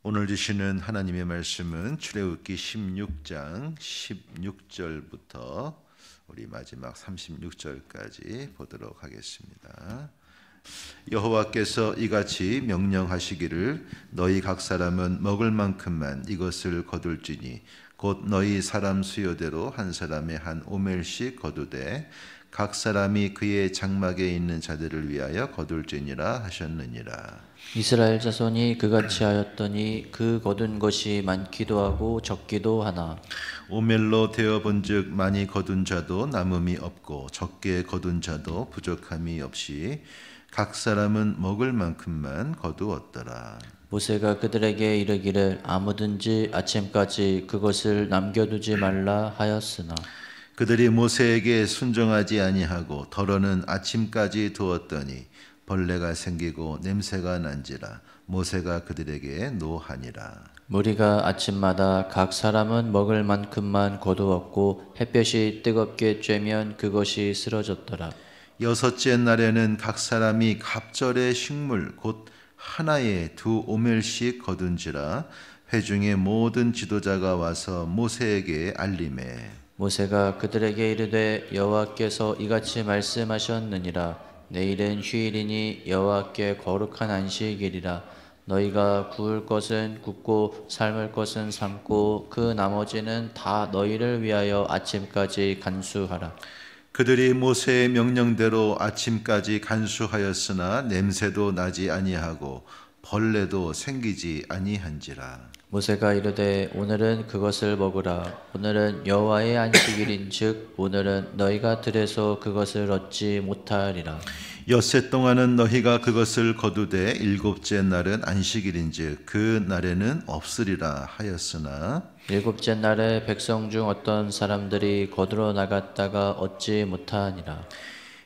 오늘 주시는 하나님의 말씀은 출애굽기 16장 16절부터 우리 마지막 36절까지 보도록 하겠습니다. 여호와께서 이같이 명령하시기를 너희 각 사람은 먹을 만큼만 이것을 거둘지니 곧 너희 사람 수요대로 한 사람에 한 오멜씩 거두되 각 사람이 그의 장막에 있는 자들을 위하여 거둘지니라 하셨느니라. 이스라엘 자손이 그같이 하였더니 그 거둔 것이 많기도 하고 적기도 하나. 오멜로 되어본즉 많이 거둔 자도 남음이 없고 적게 거둔 자도 부족함이 없이 각 사람은 먹을 만큼만 거두었더라. 모세가 그들에게 이르기를 아무든지 아침까지 그것을 남겨두지 말라 하였으나 그들이 모세에게 순종하지 아니하고 더러는 아침까지 두었더니 벌레가 생기고 냄새가 난지라 모세가 그들에게 노하니라. 무리가 아침마다 각 사람은 먹을 만큼만 거두었고 햇볕이 뜨겁게 쬐면 그것이 쓰러졌더라. 여섯째 날에는 각 사람이 갑절의 식물 곧 하나에 2오멜씩 거둔지라 회중의 모든 지도자가 와서 모세에게 알림해 모세가 그들에게 이르되 여호와께서 이같이 말씀하셨느니라. 내일은 휴일이니 여호와께 거룩한 안식일이라. 너희가 구울 것은 굽고 삶을 것은 삶고 그 나머지는 다 너희를 위하여 아침까지 간수하라. 그들이 모세의 명령대로 아침까지 간수하였으나 냄새도 나지 아니하고 벌레도 생기지 아니한지라. 모세가 이르되 오늘은 그것을 먹으라. 오늘은 여호와의 안식일인즉 오늘은 너희가 들에서 그것을 얻지 못하리라. 엿새 동안은 너희가 그것을 거두되 일곱째 날은 안식일인즉 그 날에는 없으리라 하였으나 일곱째 날에 백성 중 어떤 사람들이 거두러 나갔다가 얻지 못하니라.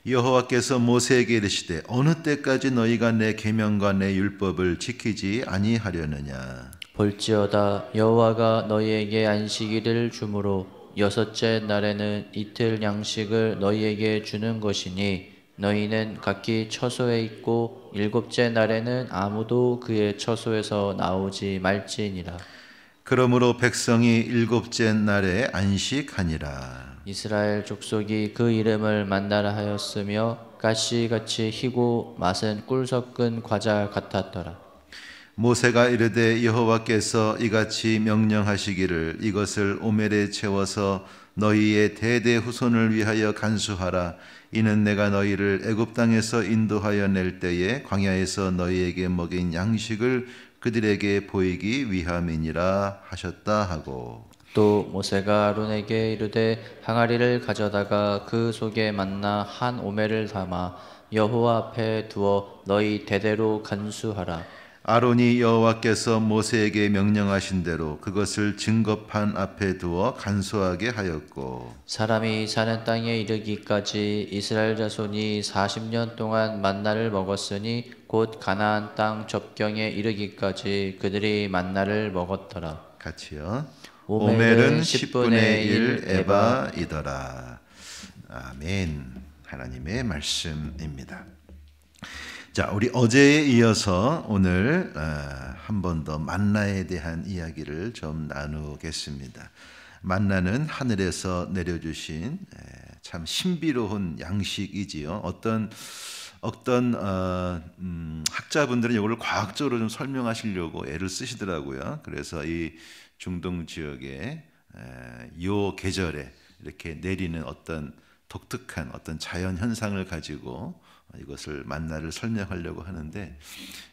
여호와께서 모세에게 이르시되 어느 때까지 너희가 내 계명과 내 율법을 지키지 아니하려느냐. 볼지어다 여호와가 너희에게 안식일을 주므로 여섯째 날에는 이틀 양식을 너희에게 주는 것이니 너희는 각기 처소에 있고 일곱째 날에는 아무도 그의 처소에서 나오지 말지니라. 그러므로 백성이 일곱째 날에 안식하니라. 이스라엘 족속이 그 이름을 만나라 하였으며 가시같이 희고 맛은 꿀 섞은 과자 같았더라. 모세가 이르되 여호와께서 이같이 명령하시기를 이것을 오멜에 채워서 너희의 대대 후손을 위하여 간수하라. 이는 내가 너희를 애굽 땅에서 인도하여 낼 때에 광야에서 너희에게 먹인 양식을 그들에게 보이기 위함이니라 하셨다 하고. 또 모세가 아론에게 이르되 항아리를 가져다가 그 속에 만나 한 오멜을 담아 여호와 앞에 두어 너희 대대로 간수하라. 아론이 여호와께서 모세에게 명령하신 대로 그것을 증거판 앞에 두어 간수하게 하였고 사람이 사는 땅에 이르기까지 이스라엘 자손이 40년 동안 만나를 먹었으니 곧 가나안 땅 접경에 이르기까지 그들이 만나를 먹었더라. 같이요. 오멜은 오멜은 10분의 1 에바. 에바이더라. 아멘. 하나님의 말씀입니다. 자, 우리 어제에 이어서 오늘 한 번 더 만나에 대한 이야기를 좀 나누겠습니다. 만나는 하늘에서 내려주신 참 신비로운 양식이지요. 어떤 학자분들은 이걸 과학적으로 좀 설명하시려고 애를 쓰시더라고요. 그래서 이 중동 지역에 요 계절에 이렇게 내리는 어떤 독특한 어떤 자연 현상을 가지고 이것을 만나를 설명하려고 하는데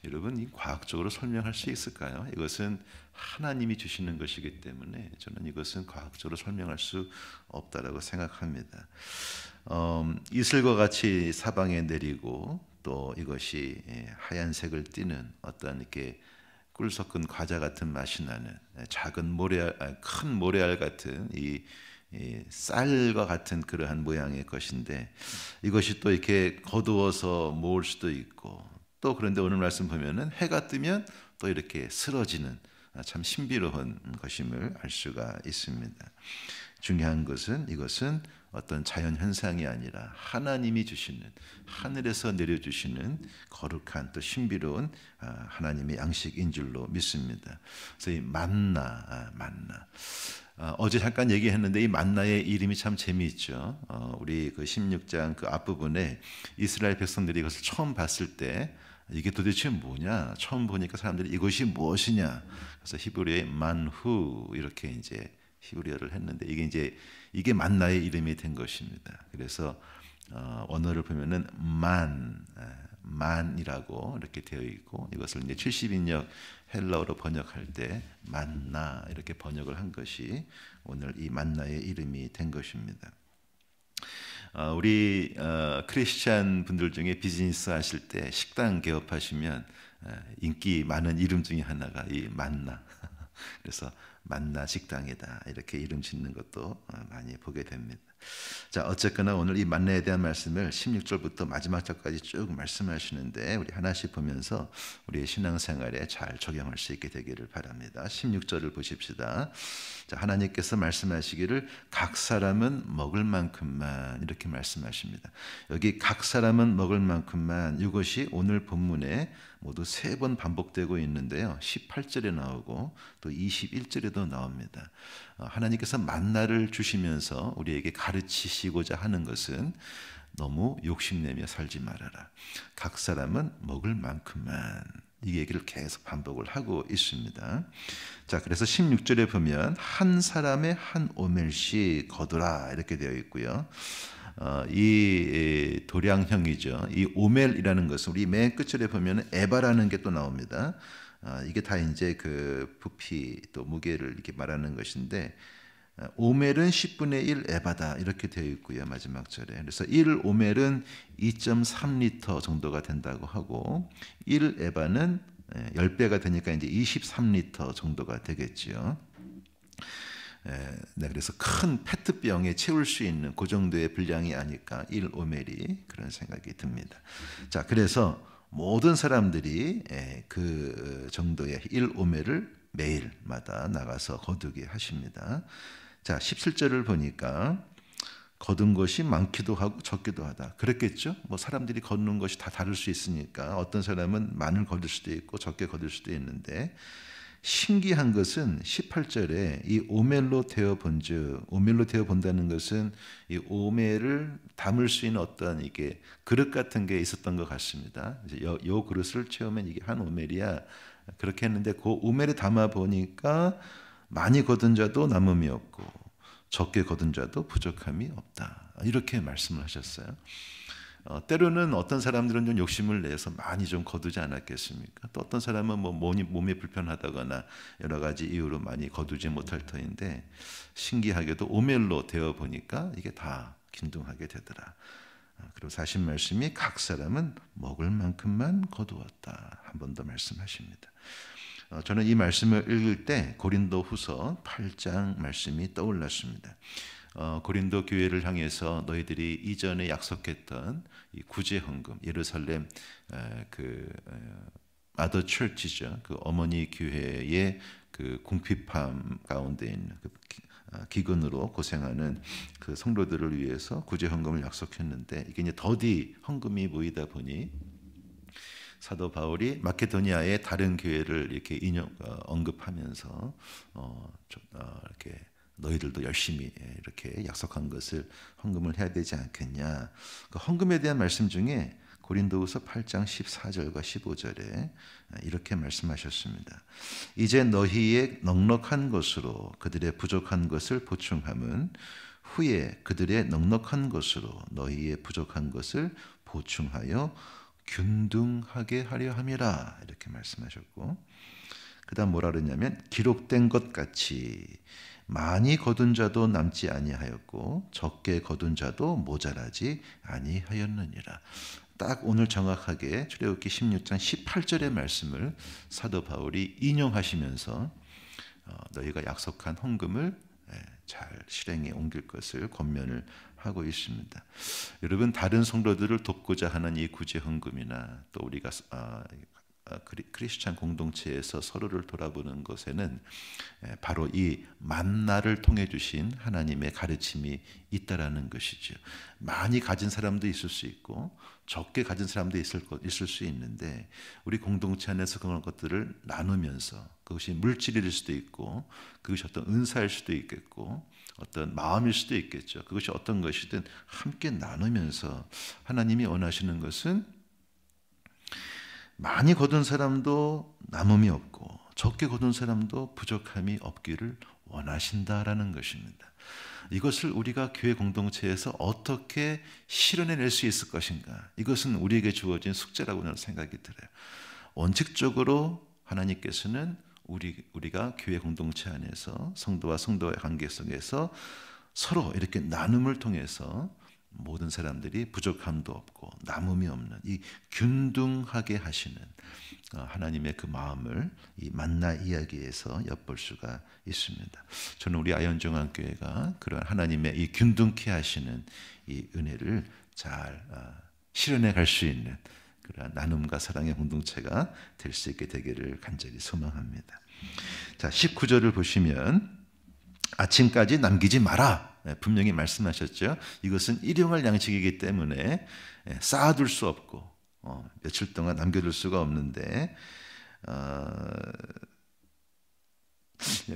여러분 이 과학적으로 설명할 수 있을까요? 이것은 하나님이 주시는 것이기 때문에 저는 이것은 과학적으로 설명할 수 없다라고 생각합니다. 이슬과 같이 사방에 내리고 또 이것이 하얀색을 띠는 어떤 이렇게 꿀 섞은 과자 같은 맛이 나는 작은 큰 모래알 같은 이 쌀과 같은 그러한 모양의 것인데 이것이 또 이렇게 거두어서 모을 수도 있고 또 그런데 오늘 말씀 보면은 해가 뜨면 또 이렇게 쓰러지는 참 신비로운 것임을 알 수가 있습니다. 중요한 것은 이것은 어떤 자연 현상이 아니라 하나님이 주시는, 하늘에서 내려주시는 거룩한 또 신비로운 하나님의 양식인 줄로 믿습니다. 그래서 이 만나. 어제 잠깐 얘기했는데 이 만나의 이름이 참 재미있죠. 우리 그 16장 그 앞부분에 이스라엘 백성들이 이것을 처음 봤을 때 이게 도대체 뭐냐? 처음 보니까 사람들이 이것이 무엇이냐? 그래서 히브리어의 만후 이렇게 이제 히브리어를 했는데 이게 만나의 이름이 된 것입니다. 그래서 언어를 보면은 만이라고 이렇게 되어 있고 이것을 이제 70인역 헬라어로 번역할 때 만나 이렇게 번역을 한 것이 오늘 이 만나의 이름이 된 것입니다. 우리 크리스찬 분들 중에 비즈니스 하실 때 식당 개업하시면 인기 많은 이름 중에 하나가 이 만나. 그래서 만나 식당이다 이렇게 이름 짓는 것도 많이 보게 됩니다. 자, 어쨌거나 오늘 이 만나에 대한 말씀을 16절부터 마지막 절까지 쭉 말씀하시는데 우리 하나씩 보면서 우리의 신앙생활에 잘 적용할 수 있게 되기를 바랍니다. 16절을 보십시다. 자, 하나님께서 말씀하시기를 각 사람은 먹을 만큼만 이렇게 말씀하십니다. 여기 각 사람은 먹을 만큼만 이것이 오늘 본문에 모두 3번 반복되고 있는데요. 18절에 나오고 또 21절에도 나옵니다. 하나님께서 만나를 주시면서 우리에게 가르치시고자 하는 것은 너무 욕심내며 살지 말아라. 각 사람은 먹을 만큼만 이 얘기를 계속 반복을 하고 있습니다. 자, 그래서 16절에 보면 한 사람의 한 오멜씩 거두라 이렇게 되어 있고요. 이 도량형이죠. 이 오멜이라는 것은 우리 맨 끝절에 보면 에바라는 게 또 나옵니다. 이게 다 이제 그 부피 또 무게를 이렇게 말하는 것인데 오멜은 10분의 1 에바다 이렇게 되어 있고요. 마지막 절에. 그래서 1 오멜은 2.3리터 정도가 된다고 하고 1 에바는 10배가 되니까 이제 23리터 정도가 되겠지요. 네, 그래서 큰 페트병에 채울 수 있는 그 정도의 분량이 아닐까 1 오멜이 그런 생각이 듭니다. 자, 그래서 모든 사람들이 그 정도의 1 오멜을 매일마다 나가서 거두게 하십니다. 자, 17절을 보니까 거둔 것이 많기도 하고 적기도 하다. 그랬겠죠? 뭐 사람들이 거두는 것이 다 다를 수 있으니까 어떤 사람은 많이 거둘 수도 있고 적게 거둘 수도 있는데 신기한 것은 18절에 이 오멜로 되어 본즉, 오멜로 되어 본다는 것은 이 오멜을 담을 수 있는 어떤 이게 그릇 같은 게 있었던 것 같습니다. 요 그릇을 채우면 이게 한 오멜이야. 그렇게 했는데 그 오멜에 담아 보니까 많이 거둔 자도 남음이 없고 적게 거둔 자도 부족함이 없다. 이렇게 말씀을 하셨어요. 때로는 어떤 사람들은 좀 욕심을 내서 많이 좀 거두지 않았겠습니까? 또 어떤 사람은 뭐 몸이 불편하다거나 여러 가지 이유로 많이 거두지 못할 터인데 신기하게도 오멜로 되어 보니까 이게 다 균등하게 되더라. 그리고 사신 말씀이 각 사람은 먹을 만큼만 거두었다. 한 번 더 말씀하십니다. 저는 이 말씀을 읽을 때 고린도후서 8장 말씀이 떠올랐습니다. 고린도 교회를 향해서 너희들이 이전에 약속했던 이 구제 헌금, 예루살렘 그 마더 철치죠. 그 어머니 교회의 그 궁핍함 가운데 있는 그 기근으로 고생하는 그 성도들을 위해서 구제 헌금을 약속했는데 이게 이제 더디 헌금이 모이다 보니 사도 바울이 마케도니아의 다른 교회를 이렇게 언급하면서 이렇게 너희들도 열심히 이렇게 약속한 것을 헌금을 해야 되지 않겠냐. 그 헌금에 대한 말씀 중에 고린도후서 8장 14절과 15절에 이렇게 말씀하셨습니다. 이제 너희의 넉넉한 것으로 그들의 부족한 것을 보충함은 후에 그들의 넉넉한 것으로 너희의 부족한 것을 보충하여 균등하게 하려 함이라 이렇게 말씀하셨고 그 다음 뭐라 그러냐면 기록된 것 같이 많이 거둔 자도 남지 아니하였고 적게 거둔 자도 모자라지 아니하였느니라. 딱 오늘 정확하게 출애굽기 16장 18절의 말씀을 사도 바울이 인용하시면서 너희가 약속한 헌금을 잘 실행에 옮길 것을 권면을 하고 있습니다. 여러분 다른 성도들을 돕고자 하는 이 구제 헌금이나 또 우리가 크리스찬 공동체에서 서로를 돌아보는 것에는 바로 이 만나를 통해 주신 하나님의 가르침이 있다라는 것이죠. 많이 가진 사람도 있을 수 있고 적게 가진 사람도 있을 수 있는데 우리 공동체 안에서 그런 것들을 나누면서 그것이 물질일 수도 있고 그것이 어떤 은사일 수도 있겠고 어떤 마음일 수도 있겠죠. 그것이 어떤 것이든 함께 나누면서 하나님이 원하시는 것은 많이 거둔 사람도 남음이 없고 적게 거둔 사람도 부족함이 없기를 원하신다라는 것입니다. 이것을 우리가 교회 공동체에서 어떻게 실현해낼 수 있을 것인가? 이것은 우리에게 주어진 숙제라고 저는 생각이 들어요. 원칙적으로 하나님께서는 우리가 교회 공동체 안에서 성도와 성도의 관계 속에서 서로 이렇게 나눔을 통해서 모든 사람들이 부족함도 없고 남음이 없는 이 균등하게 하시는 하나님의 그 마음을 이 만나 이야기에서 엿볼 수가 있습니다. 저는 우리 아현종합교회가 그런 하나님의 이 균등케 하시는 이 은혜를 잘 실현해 갈 수 있는 그런 나눔과 사랑의 공동체가 될 수 있게 되기를 간절히 소망합니다. 자, 19절을 보시면 아침까지 남기지 마라. 분명히 말씀하셨죠. 이것은 일용할 양식이기 때문에 쌓아둘 수 없고 며칠 동안 남겨둘 수가 없는데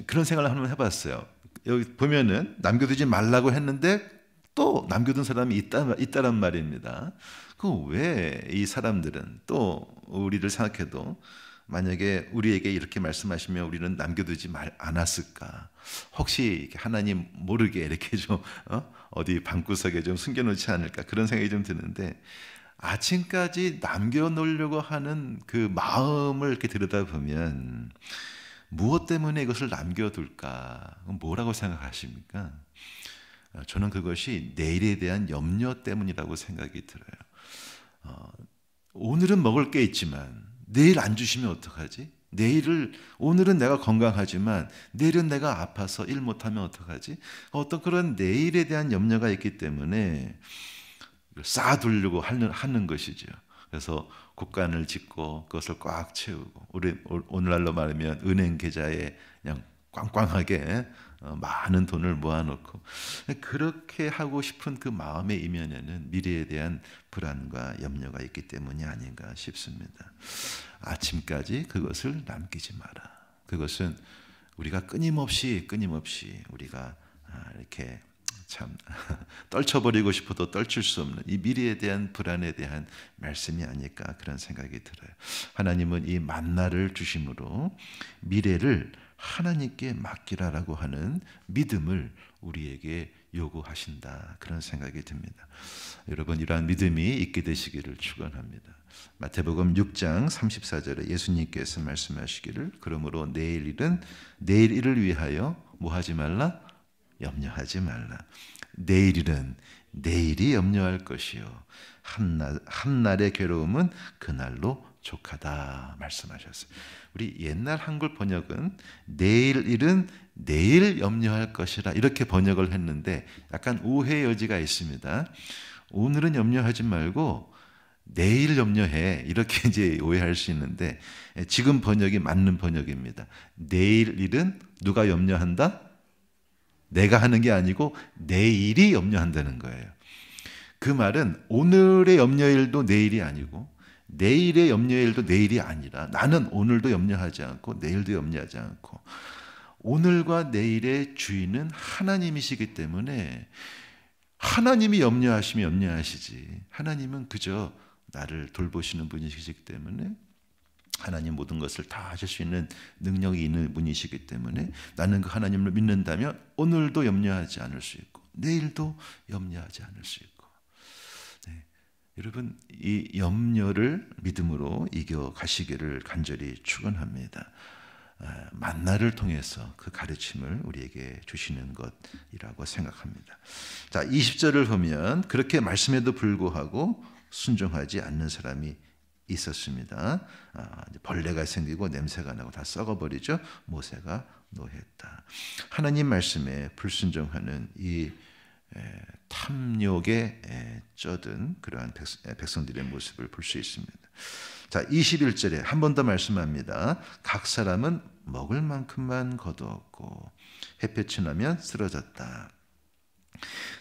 그런 생각을 한번 해봤어요. 여기 보면은 남겨두지 말라고 했는데 또 남겨둔 사람이 있다란 말입니다. 그 왜 이 사람들은 또 우리를 생각해도 만약에 우리에게 이렇게 말씀하시면 우리는 남겨두지 않았을까? 혹시 하나님 모르게 이렇게 좀 어디 방구석에 좀 숨겨놓지 않을까? 그런 생각이 좀 드는데 아침까지 남겨놓으려고 하는 그 마음을 이렇게 들여다보면 무엇 때문에 이것을 남겨둘까? 뭐라고 생각하십니까? 저는 그것이 내일에 대한 염려 때문이라고 생각이 들어요. 오늘은 먹을 게 있지만 내일 안 주시면 어떡하지? 오늘은 내가 건강하지만 내일은 내가 아파서 일 못하면 어떡하지? 어떤 그런 내일에 대한 염려가 있기 때문에 쌓아두려고 하는 것이죠. 그래서 곳간을 짓고 그것을 꽉 채우고 오늘날로 말하면 은행 계좌에 그냥 꽝꽝하게 많은 돈을 모아놓고 그렇게 하고 싶은 그 마음의 이면에는 미래에 대한 불안과 염려가 있기 때문이 아닌가 싶습니다. 아침까지 그것을 남기지 마라. 그것은 우리가 끊임없이 우리가 이렇게 참 떨쳐버리고 싶어도 떨칠 수 없는 이 미래에 대한 불안에 대한 말씀이 아닐까 그런 생각이 들어요. 하나님은 이 만나를 주심으로 미래를 하나님께 맡기라라고 하는 믿음을 우리에게 요구하신다 그런 생각이 듭니다. 여러분 이러한 믿음이 있게 되시기를 축원합니다. 마태복음 6장 34절에 예수님께서 말씀하시기를 그러므로 내일 일을 위하여 뭐 하지 말라? 염려하지 말라. 내일 일은 내일이 염려할 것이요 한날의 괴로움은 그날로 족하다 말씀하셨어요. 우리 옛날 한글 번역은 내일 일은 내일 염려할 것이라 이렇게 번역을 했는데 약간 오해의 여지가 있습니다. 오늘은 염려하지 말고 내일 염려해 이렇게 이제 오해할 수 있는데 지금 번역이 맞는 번역입니다. 내일 일은 누가 염려한다? 내가 하는 게 아니고 내일이 염려한다는 거예요. 그 말은 오늘의 염려일도 내일이 아니고 내일의 염려일도 내일이 아니라 나는 오늘도 염려하지 않고 내일도 염려하지 않고 오늘과 내일의 주인은 하나님이시기 때문에 하나님이 염려하시면 염려하시지 하나님은 그저 나를 돌보시는 분이시기 때문에 하나님 모든 것을 다 하실 수 있는 능력이 있는 분이시기 때문에 나는 그 하나님을 믿는다면 오늘도 염려하지 않을 수 있고 내일도 염려하지 않을 수 있고 여러분 이 염려를 믿음으로 이겨 가시기를 간절히 축원합니다. 만나를 통해서 그 가르침을 우리에게 주시는 것이라고 생각합니다. 자, 20절을 보면 그렇게 말씀에도 불구하고 순종하지 않는 사람이 있었습니다. 벌레가 생기고 냄새가 나고 다 썩어버리죠. 모세가 노했다. 하나님 말씀에 불순종하는 이 탐욕에 쩌든 그러한 백성들의 모습을 볼 수 있습니다. 자, 21절에 한 번 더 말씀합니다. 각 사람은 먹을 만큼만 거두었고 햇볕이 나면 쓰러졌다.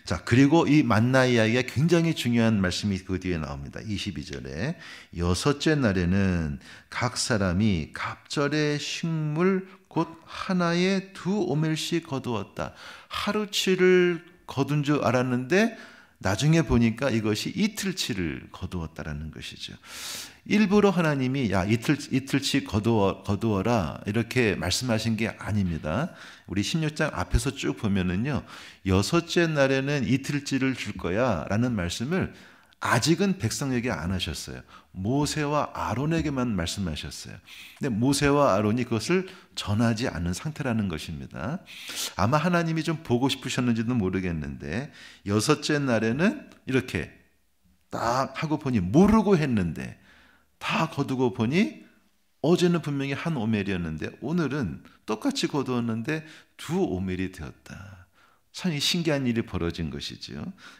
자, 그리고 이 만나 이야기가 굉장히 중요한 말씀이 그 뒤에 나옵니다. 22절에 여섯째 날에는 각 사람이 갑절의 식물 곧 하나에 2오멜씩 거두었다. 하루치를 거둔 줄 알았는데 나중에 보니까 이것이 이틀치를 거두었다라는 것이죠. 일부러 하나님이 야 이틀치 거두어라 이렇게 말씀하신 게 아닙니다. 우리 16장 앞에서 쭉 보면은요, 여섯째 날에는 이틀치를 줄 거야 라는 말씀을 아직은 백성에게 안 하셨어요. 모세와 아론에게만 말씀하셨어요. 근데 모세와 아론이 그것을 전하지 않은 상태라는 것입니다. 아마 하나님이 좀 보고 싶으셨는지도 모르겠는데 여섯째 날에는 이렇게 딱 하고 보니 모르고 했는데 다 거두고 보니 어제는 분명히 1오멜이었는데 오늘은 똑같이 거두었는데 2오멜이 되었다. 참 신기한 일이 벌어진 것이죠.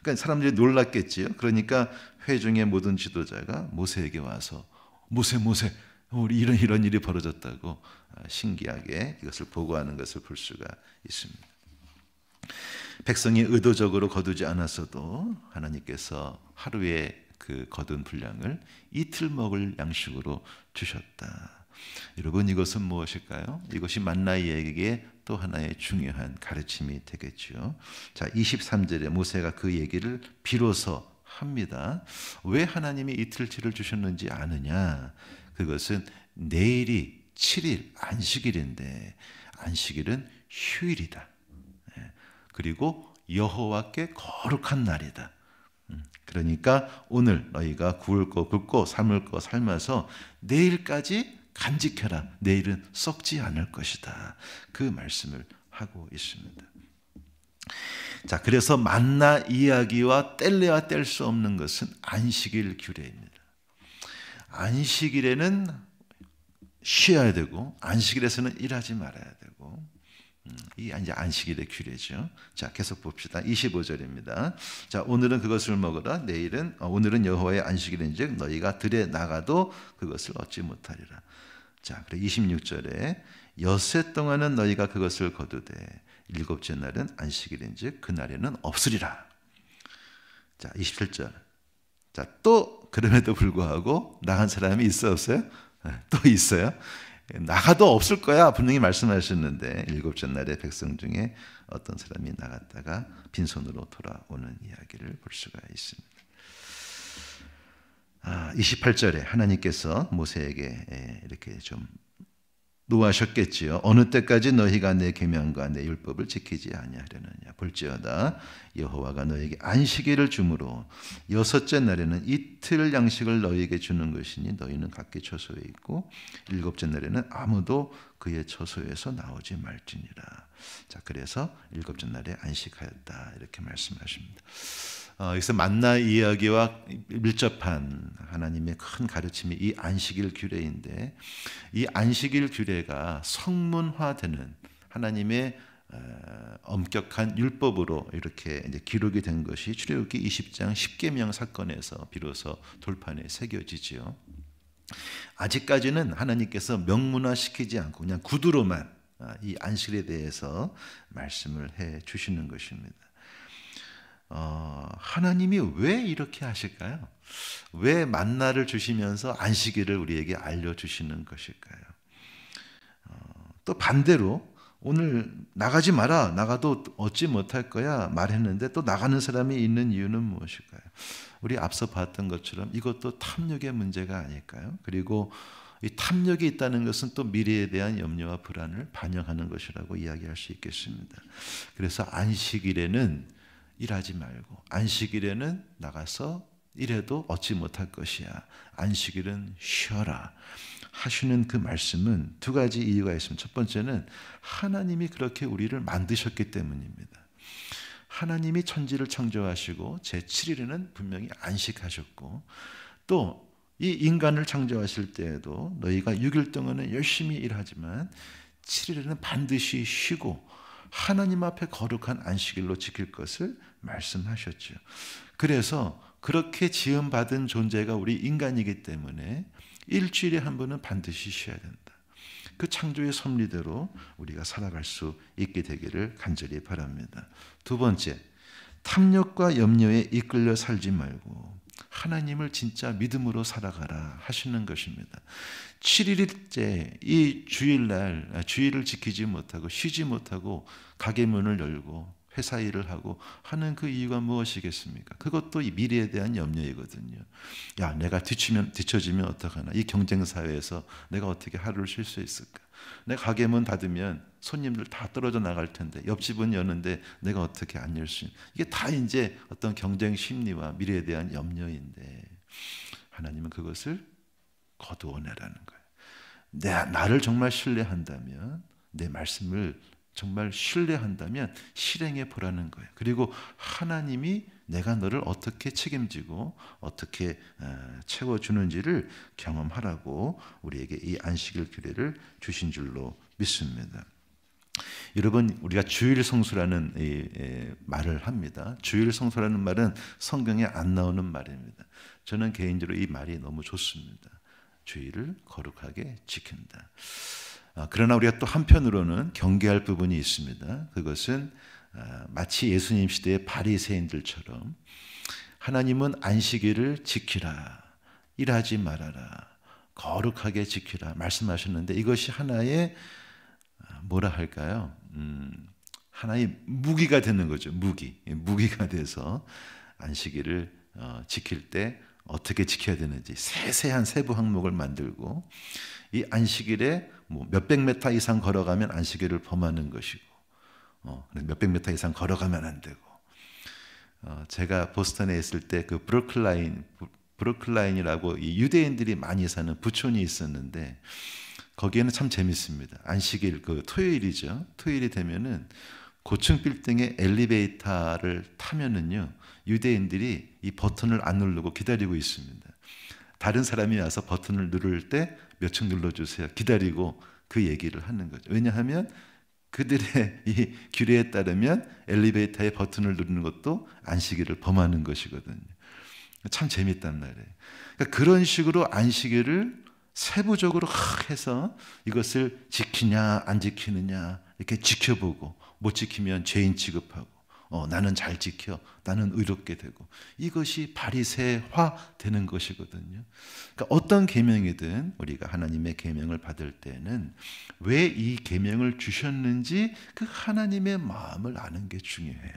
그러니까 사람들이 놀랐겠지요. 그러니까 회중의 모든 지도자가 모세에게 와서 모세 우리 이런 일이 벌어졌다고 신기하게 이것을 보고하는 것을 볼 수가 있습니다. 백성이 의도적으로 거두지 않았어도 하나님께서 하루에 그 거둔 분량을 이틀 먹을 양식으로 주셨다. 여러분, 이것은 무엇일까요? 이것이 만나이에게 또 하나의 중요한 가르침이 되겠죠. 자, 23절에 모세가 그 얘기를 비로소 합니다. 왜 하나님이 이틀치를 주셨는지 아느냐? 그것은 내일이 7일 안식일인데 안식일은 휴일이다. 그리고 여호와께 거룩한 날이다. 그러니까 오늘 너희가 구울 거 굽고 삶을 거 삶아서 내일까지 간직해라. 내일은 썩지 않을 것이다. 그 말씀을 하고 있습니다. 자, 그래서 만나 이야기와 뗄래야 뗄 수 없는 것은 안식일 규례입니다. 안식일에는 쉬어야 되고 안식일에서는 일하지 말아야 되고 이 이제 안식일의 규례죠. 자, 계속 봅시다. 25절입니다. 자, 오늘은 그것을 먹으라. 오늘은 여호와의 안식일인즉 너희가 들에 나가도 그것을 얻지 못하리라. 자, 그래 26절에 엿새 동안은 너희가 그것을 거두되 일곱째 날은 안식일인즉 그날에는 없으리라. 자, 27절. 자, 또 그럼에도 불구하고 나간 사람이 있어 없어요? 또 있어요. 나가도 없을 거야 분명히 말씀하셨는데 일곱째 날에 백성 중에 어떤 사람이 나갔다가 빈손으로 돌아오는 이야기를 볼 수가 있습니다. 28절에 하나님께서 모세에게 이렇게 좀 노하셨겠지요. 어느 때까지 너희가 내 계명과 내 율법을 지키지 아니하려느냐. 볼지어다 여호와가 너에게 안식일을 주므로 여섯째 날에는 이틀 양식을 너희에게 주는 것이니 너희는 각기 처소에 있고 일곱째 날에는 아무도 그의 처소에서 나오지 말지니라. 자, 그래서 일곱째 날에 안식하였다 이렇게 말씀하십니다. 여기서 만나 이야기와 밀접한 하나님의 큰 가르침이 이 안식일 규례인데 이 안식일 규례가 성문화되는 하나님의 엄격한 율법으로 이렇게 이제 기록이 된 것이 출애굽기 20장 10계명 사건에서 비로소 돌판에 새겨지지요. 아직까지는 하나님께서 명문화시키지 않고 그냥 구두로만 이 안식일에 대해서 말씀을 해 주시는 것입니다. 하나님이 왜 이렇게 하실까요? 왜 만나를 주시면서 안식일을 우리에게 알려주시는 것일까요? 또 반대로 오늘 나가지 마라, 나가도 얻지 못할 거야 말했는데 또 나가는 사람이 있는 이유는 무엇일까요? 우리 앞서 봤던 것처럼 이것도 탐욕의 문제가 아닐까요? 그리고 이 탐욕이 있다는 것은 또 미래에 대한 염려와 불안을 반영하는 것이라고 이야기할 수 있겠습니다. 그래서 안식일에는 일하지 말고 안식일에는 나가서 일해도 얻지 못할 것이야. 안식일은 쉬어라 하시는 그 말씀은 두 가지 이유가 있습니다. 첫 번째는 하나님이 그렇게 우리를 만드셨기 때문입니다. 하나님이 천지를 창조하시고 제7일에는 분명히 안식하셨고 또 이 인간을 창조하실 때에도 너희가 6일 동안은 열심히 일하지만 7일에는 반드시 쉬고 하나님 앞에 거룩한 안식일로 지킬 것을 말씀하셨죠. 그래서 그렇게 지음받은 존재가 우리 인간이기 때문에 일주일에 한 번은 반드시 쉬어야 된다. 그 창조의 섭리대로 우리가 살아갈 수 있게 되기를 간절히 바랍니다. 두 번째, 탐욕과 염려에 이끌려 살지 말고 하나님을 진짜 믿음으로 살아가라 하시는 것입니다. 7일째 이 주일날 주일을 지키지 못하고 쉬지 못하고 가게 문을 열고 회사 일을 하고 하는 그 이유가 무엇이겠습니까? 그것도 이 미래에 대한 염려이거든요. 야, 내가 뒤처지면 어떡하나? 이 경쟁 사회에서 내가 어떻게 하루를 쉴 수 있을까? 내가 가게 문 닫으면 손님들 다 떨어져 나갈 텐데 옆집은 여는데 내가 어떻게 안 열 수 있는? 이게 다 이제 어떤 경쟁 심리와 미래에 대한 염려인데 하나님은 그것을 거두어내라는 거예요. 나를 정말 신뢰한다면 내 말씀을 정말 신뢰한다면 실행해 보라는 거예요. 그리고 하나님이 내가 너를 어떻게 책임지고 어떻게 채워주는지를 경험하라고 우리에게 이 안식일 규례를 주신 줄로 믿습니다. 여러분, 우리가 주일 성수라는 말을 합니다. 주일 성수라는 말은 성경에 안 나오는 말입니다. 저는 개인적으로 이 말이 너무 좋습니다. 주일을 거룩하게 지킨다. 그러나 우리가 또 한편으로는 경계할 부분이 있습니다. 그것은 마치 예수님 시대의 바리새인들처럼 하나님은 안식일을 지키라, 일하지 말아라, 거룩하게 지키라 말씀하셨는데 이것이 하나의 뭐라 할까요? 하나의 무기가 되는 거죠. 무기가 돼서 안식일을 지킬 때 어떻게 지켜야 되는지 세세한 세부 항목을 만들고 이 안식일에 뭐 몇백 미터 이상 걸어가면 안식일을 범하는 것이고 몇백 미터 이상 걸어가면 안 되고 제가 보스턴에 있을 때 그 브루클라인이라고 이 유대인들이 많이 사는 부촌이 있었는데 거기에는 참 재밌습니다. 안식일 그 토요일이죠. 토요일이 되면은 고층 빌딩의 엘리베이터를 타면은요 유대인들이 이 버튼을 안 누르고 기다리고 있습니다. 다른 사람이 와서 버튼을 누를 때 몇 층 눌러주세요. 기다리고 그 얘기를 하는 거죠. 왜냐하면 그들의 이 규례에 따르면 엘리베이터의 버튼을 누르는 것도 안식일을 범하는 것이거든요. 참 재밌단 말이에요. 그러니까 그런 식으로 안식일을 세부적으로 해서 이것을 지키냐 안 지키느냐 이렇게 지켜보고 못 지키면 죄인 취급하고 나는 잘 지켜, 나는 의롭게 되고 이것이 바리새화 되는 것이거든요. 그러니까 어떤 계명이든 우리가 하나님의 계명을 받을 때는 왜 이 계명을 주셨는지 그 하나님의 마음을 아는 게 중요해요.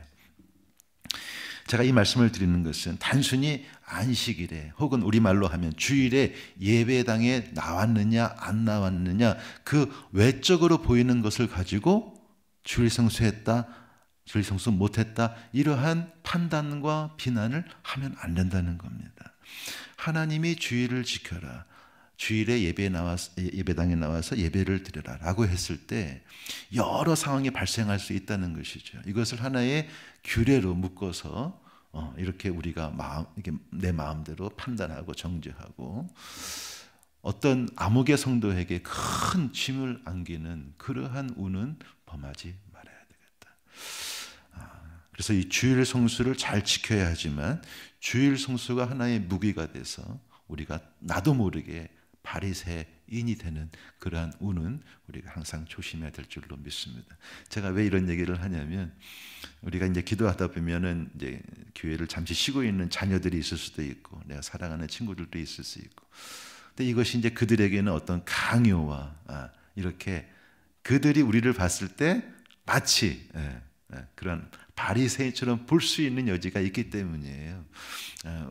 제가 이 말씀을 드리는 것은 단순히 안식일에 혹은 우리말로 하면 주일에 예배당에 나왔느냐 안 나왔느냐 그 외적으로 보이는 것을 가지고 주일 성수했다, 주일 성수 못했다 이러한 판단과 비난을 하면 안 된다는 겁니다. 하나님이 주일을 지켜라, 주일에 예배당에 나와서 예배를 드려라 라고 했을 때 여러 상황이 발생할 수 있다는 것이죠. 이것을 하나의 규례로 묶어서 이렇게 우리가 이렇게 내 마음대로 판단하고 정죄하고 어떤 암흑의 성도에게 큰 짐을 안기는 그러한 운은 범하지 말아야 되겠다. 그래서 이 주일 성수를 잘 지켜야 하지만 주일 성수가 하나의 무기가 돼서 우리가 나도 모르게 바리새인이 되는 그러한 운은 우리가 항상 조심해야 될 줄로 믿습니다. 제가 왜 이런 얘기를 하냐면 우리가 이제 기도하다 보면은 이제 교회를 잠시 쉬고 있는 자녀들이 있을 수도 있고 내가 사랑하는 친구들도 있을 수 있고 근데 이것이 이제 그들에게는 어떤 강요와 이렇게 그들이 우리를 봤을 때 마치 그런 바리새인처럼 볼 수 있는 여지가 있기 때문이에요.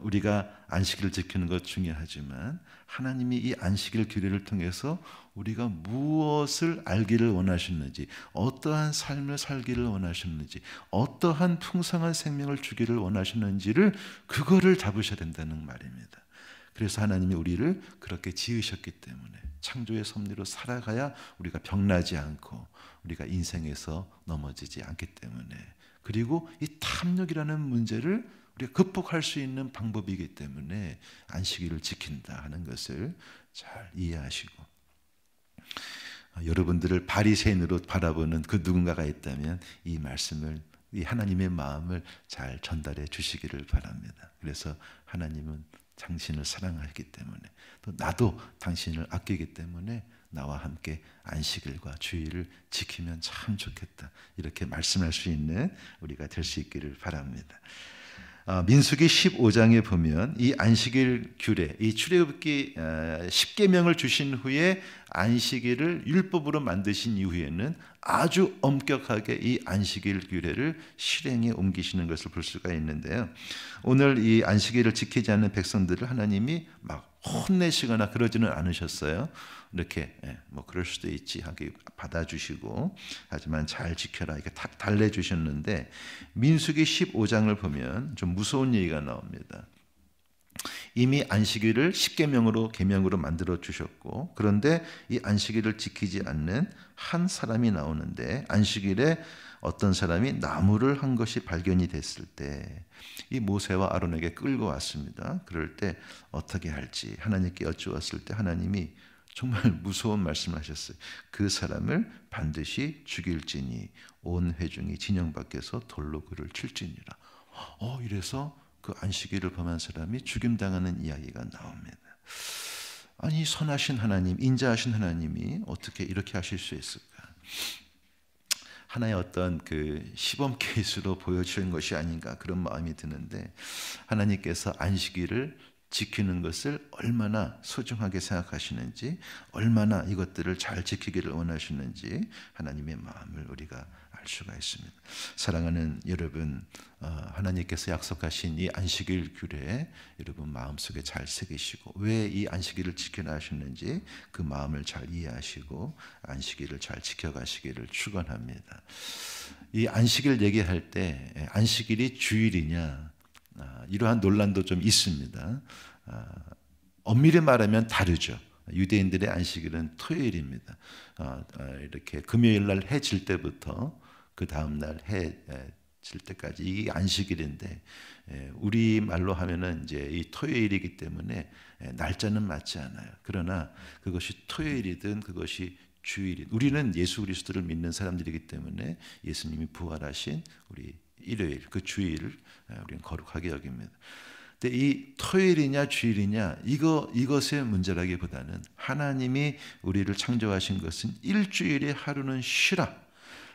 우리가 안식일을 지키는 것 중요하지만 하나님이 이 안식일 규례를 통해서 우리가 무엇을 알기를 원하셨는지, 어떠한 삶을 살기를 원하셨는지, 어떠한 풍성한 생명을 주기를 원하셨는지를 그거를 잡으셔야 된다는 말입니다. 그래서 하나님이 우리를 그렇게 지으셨기 때문에 창조의 섭리로 살아가야 우리가 병나지 않고 우리가 인생에서 넘어지지 않기 때문에 그리고 이 탐욕이라는 문제를 우리가 극복할 수 있는 방법이기 때문에 안식일을 지킨다 하는 것을 잘 이해하시고 여러분들을 바리새인으로 바라보는 그 누군가가 있다면 이 말씀을, 이 하나님의 마음을 잘 전달해 주시기를 바랍니다. 그래서 하나님은 당신을 사랑하기 때문에, 또 나도 당신을 아끼기 때문에 나와 함께 안식일과 주일을 지키면 참 좋겠다, 이렇게 말씀할 수 있는 우리가 될 수 있기를 바랍니다. 민수기 15장에 보면 이 안식일 규례, 이 출애굽기 10계명을 주신 후에 안식일을 율법으로 만드신 이후에는 아주 엄격하게 이 안식일 규례를 실행에 옮기시는 것을 볼 수가 있는데요. 오늘 이 안식일을 지키지 않는 백성들을 하나님이 막 혼내시거나 그러지는 않으셨어요. 이렇게 뭐 그럴 수도 있지 하게 받아주시고, 하지만 잘 지켜라 이렇게 달래주셨는데, 민수기 15장을 보면 좀 무서운 얘기가 나옵니다. 이미 안식일을 10계명으로 계명으로 만들어 주셨고, 그런데 이 안식일을 지키지 않는 한 사람이 나오는데, 안식일에 어떤 사람이 나무를 한 것이 발견이 됐을 때 이 모세와 아론에게 끌고 왔습니다. 그럴 때 어떻게 할지 하나님께 여쭈었을 때 하나님이 정말 무서운 말씀을 하셨어요. 그 사람을 반드시 죽일지니 온 회중이 진영 밖에서 돌로 그를 칠지니라. 이래서 그 안식일을 범한 사람이 죽임당하는 이야기가 나옵니다. 아니, 선하신 하나님, 인자하신 하나님이 어떻게 이렇게 하실 수 있을까? 하나의 어떤 그 시범 케이스로 보여주는 것이 아닌가, 그런 마음이 드는데, 하나님께서 안식일을 지키는 것을 얼마나 소중하게 생각하시는지, 얼마나 이것들을 잘 지키기를 원하시는지 하나님의 마음을 우리가 알 수가 있습니다. 사랑하는 여러분, 하나님께서 약속하신 이 안식일 규례 여러분 마음속에 잘 새기시고, 왜 이 안식일을 지키라 하셨는지 그 마음을 잘 이해하시고 안식일을 잘 지켜가시기를 축원합니다. 이 안식일 얘기할 때 안식일이 주일이냐, 이러한 논란도 좀 있습니다. 엄밀히 말하면 다르죠. 유대인들의 안식일은 토요일입니다. 이렇게 금요일 날 해 질 때부터 그 다음 날 해 질 때까지 이게 안식일인데, 우리 말로 하면은 이제 이 토요일이기 때문에 날짜는 맞지 않아요. 그러나 그것이 토요일이든 그것이 주일이든, 우리는 예수 그리스도를 믿는 사람들이기 때문에 예수님이 부활하신 우리 일요일, 그 주일을 우리는 거룩하게 여깁니다. 근데 이 토요일이냐 주일이냐 이것의 문제라기보다는, 하나님이 우리를 창조하신 것은 일주일의 하루는 쉬라,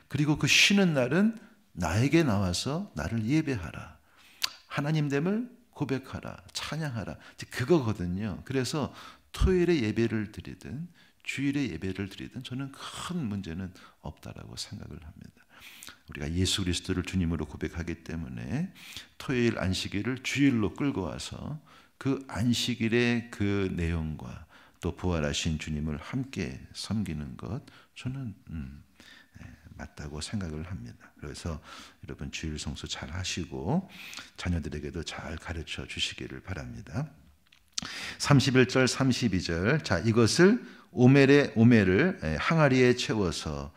그리고 그 쉬는 날은 나에게 나와서 나를 예배하라, 하나님됨을 고백하라, 찬양하라, 그거거든요. 그래서 토요일에 예배를 드리든 주일에 예배를 드리든 저는 큰 문제는 없다라고 생각을 합니다. 우리가 예수 그리스도를 주님으로 고백하기 때문에 토요일 안식일을 주일로 끌고 와서 그 안식일의 그 내용과 또 부활하신 주님을 함께 섬기는 것, 저는 맞다고 생각을 합니다. 그래서 여러분 주일 성수 잘 하시고 자녀들에게도 잘 가르쳐 주시기를 바랍니다. 31절 32절, 자, 이것을 오멜을 항아리에 채워서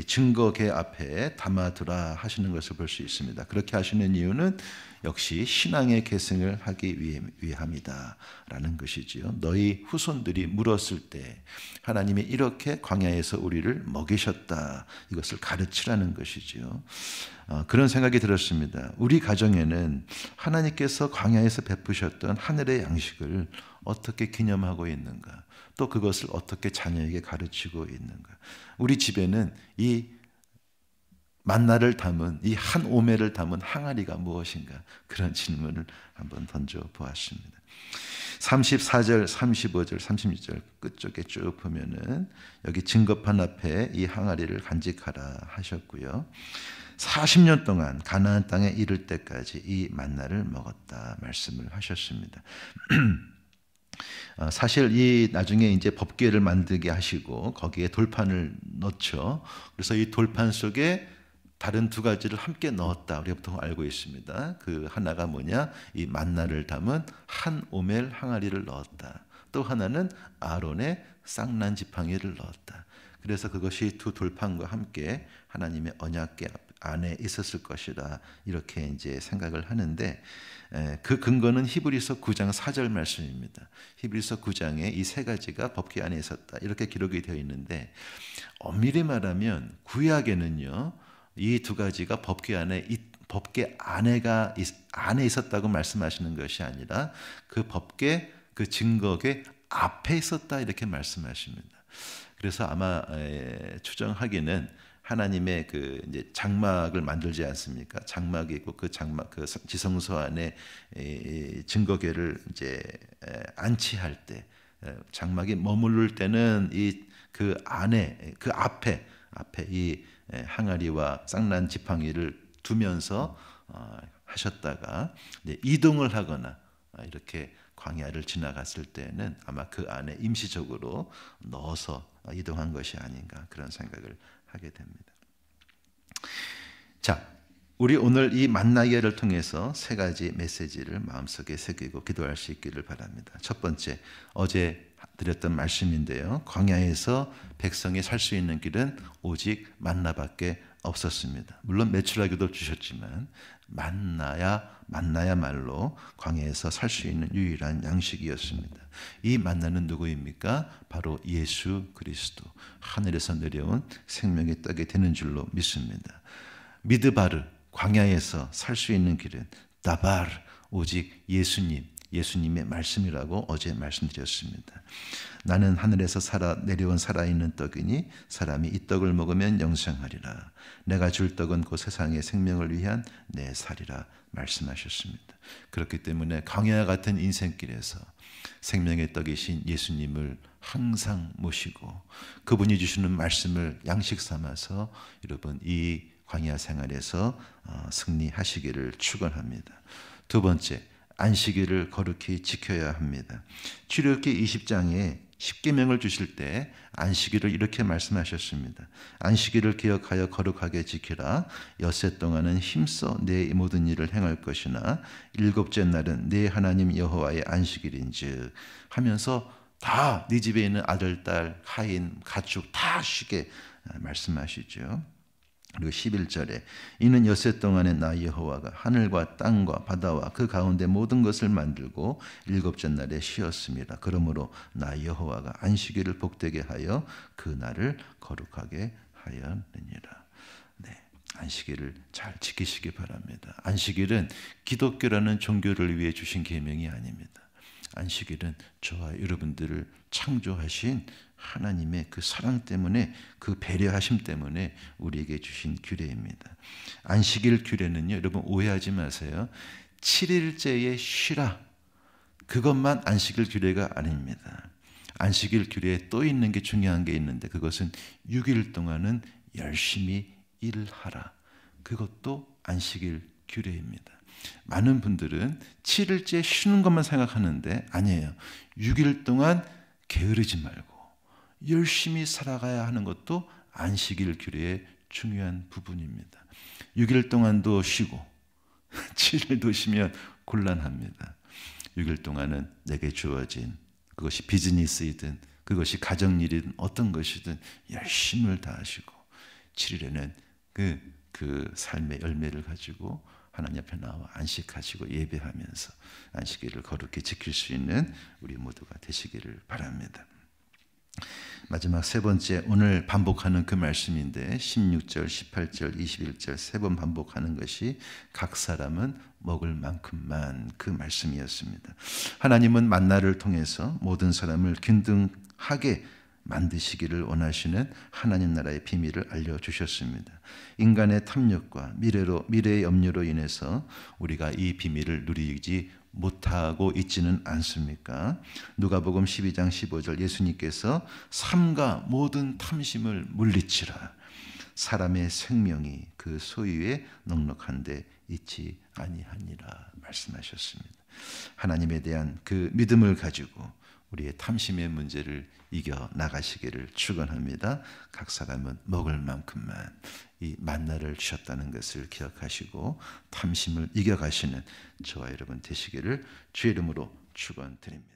증거계 앞에 담아두라 하시는 것을 볼 수 있습니다. 그렇게 하시는 이유는 역시 신앙의 계승을 하기 위함이다 라는 것이지요. 너희 후손들이 물었을 때 하나님이 이렇게 광야에서 우리를 먹이셨다, 이것을 가르치라는 것이지요. 그런 생각이 들었습니다. 우리 가정에는 하나님께서 광야에서 베푸셨던 하늘의 양식을 어떻게 기념하고 있는가, 또 그것을 어떻게 자녀에게 가르치고 있는가. 우리 집에는 이 만나를 담은, 이 한 오멜을 담은 항아리가 무엇인가, 그런 질문을 한번 던져 보았습니다. 34절, 35절, 36절 끝쪽에 쭉 보면은 여기 증거판 앞에 이 항아리를 간직하라 하셨고요. 40년 동안 가나안 땅에 이를 때까지 이 만나를 먹었다 말씀을 하셨습니다. 사실 이 나중에 이제 법궤를 만들게 하시고 거기에 돌판을 넣죠. 그래서 이 돌판 속에 다른 두 가지를 함께 넣었다, 우리가 보통 알고 있습니다. 그 하나가 뭐냐, 이 만나를 담은 한 오멜 항아리를 넣었다. 또 하나는 아론의 쌍난 지팡이를 넣었다. 그래서 그것이 두 돌판과 함께 하나님의 언약궤 안에 있었을 것이라 이렇게 이제 생각을 하는데, 그 근거는 히브리서 9장 4절 말씀입니다. 히브리서 9장에 이 세 가지가 법궤 안에 있었다 이렇게 기록이 되어 있는데, 엄밀히 말하면 구약에는요 이 두 가지가 법궤 안에 있었다고 말씀하시는 것이 아니라 그 법궤, 그 증거궤 앞에 있었다 이렇게 말씀하십니다. 그래서 아마 추정하기는 하나님의 그 이제 장막을 만들지 않습니까? 장막이 있고 그 장막, 그 지성소 안에 증거궤를 이제 안치할 때, 장막이 머무를 때는 이 그 안에, 그 앞에 이 항아리와 쌍난 지팡이를 두면서 하셨다가 이동을 하거나 이렇게 광야를 지나갔을 때는 아마 그 안에 임시적으로 넣어서 이동한 것이 아닌가 그런 생각을 하게 됩니다. 자, 우리 오늘 이 만나기를 통해서 세 가지 메시지를 마음속에 새기고 기도할 수 있기를 바랍니다. 첫 번째, 어제 드렸던 말씀인데요. 광야에서 백성이 살 수 있는 길은 오직 만나밖에 없었습니다. 물론 메추라기도 주셨지만 만나야말로 광야에서 살 수 있는 유일한 양식이었습니다. 이 만나는 누구입니까? 바로 예수 그리스도, 하늘에서 내려온 생명의 떡이 되는 줄로 믿습니다. 미드바르, 광야에서 살 수 있는 길은 다바르, 오직 예수님의 말씀이라고 어제 말씀드렸습니다. 나는 하늘에서 내려온 살아있는 떡이니 사람이 이 떡을 먹으면 영생하리라. 내가 줄 떡은 그 세상의 생명을 위한 내 살이라 말씀하셨습니다. 그렇기 때문에 광야 같은 인생길에서 생명의 떡이신 예수님을 항상 모시고 그분이 주시는 말씀을 양식 삼아서 여러분 이 광야 생활에서 승리하시기를 축원합니다. 두 번째, 안식일을 거룩히 지켜야 합니다. 출애굽기 20장에 십계명을 주실 때 안식일을 이렇게 말씀하셨습니다. 안식일을 기억하여 거룩하게 지키라. 엿새 동안은 힘써 내 모든 일을 행할 것이나 일곱째 날은 내 하나님 여호와의 안식일인즉 하면서 다 네 집에 있는 아들, 딸, 하인, 가축 다 쉬게 말씀하시죠. 그리고 11절에 이는 엿새 동안에 나 여호와가 하늘과 땅과 바다와 그 가운데 모든 것을 만들고 일곱째 날에 쉬었습니다. 그러므로 나 여호와가 안식일을 복되게 하여 그 날을 거룩하게 하였느니라. 네, 안식일을 잘 지키시기 바랍니다. 안식일은 기독교라는 종교를 위해 주신 계명이 아닙니다. 안식일은 저와 여러분들을 창조하신 하나님의 그 사랑 때문에, 그 배려하심 때문에 우리에게 주신 규례입니다. 안식일 규례는요, 여러분 오해하지 마세요. 7일째에 쉬라, 그것만 안식일 규례가 아닙니다. 안식일 규례에 또 있는 게 중요한 게 있는데 그것은 6일 동안은 열심히 일하라, 그것도 안식일 규례입니다. 많은 분들은 7일째 쉬는 것만 생각하는데 아니에요. 6일 동안 게으르지 말고 열심히 살아가야 하는 것도 안식일 규례의 중요한 부분입니다. 6일 동안도 쉬고 7일도 쉬면 곤란합니다. 6일 동안은 내게 주어진, 그것이 비즈니스이든 그것이 가정일이든 어떤 것이든 열심을 다하시고 7일에는 그 삶의 열매를 가지고 하나님 앞에 나와 안식하시고 예배하면서 안식일을 거룩히 지킬 수 있는 우리 모두가 되시기를 바랍니다. 마지막 세 번째, 오늘 반복하는 그 말씀인데 16절, 18절, 21절 세 번 반복하는 것이 각 사람은 먹을 만큼만, 그 말씀이었습니다. 하나님은 만나를 통해서 모든 사람을 균등하게 만드시기를 원하시는 하나님 나라의 비밀을 알려주셨습니다. 인간의 탐욕과 미래의 염려로 인해서 우리가 이 비밀을 누리지 못하고 있지는 않습니까? 누가복음 12장 15절 예수님께서 삼가 모든 탐심을 물리치라. 사람의 생명이 그 소유에 넉넉한데 있지 아니하니라 말씀하셨습니다. 하나님에 대한 그 믿음을 가지고 우리의 탐심의 문제를 이겨 나가시기를 축원합니다. 각 사람은 먹을 만큼만 이 만나를 주셨다는 것을 기억하시고 탐심을 이겨가시는 저와 여러분 되시기를 주의 이름으로 축원드립니다.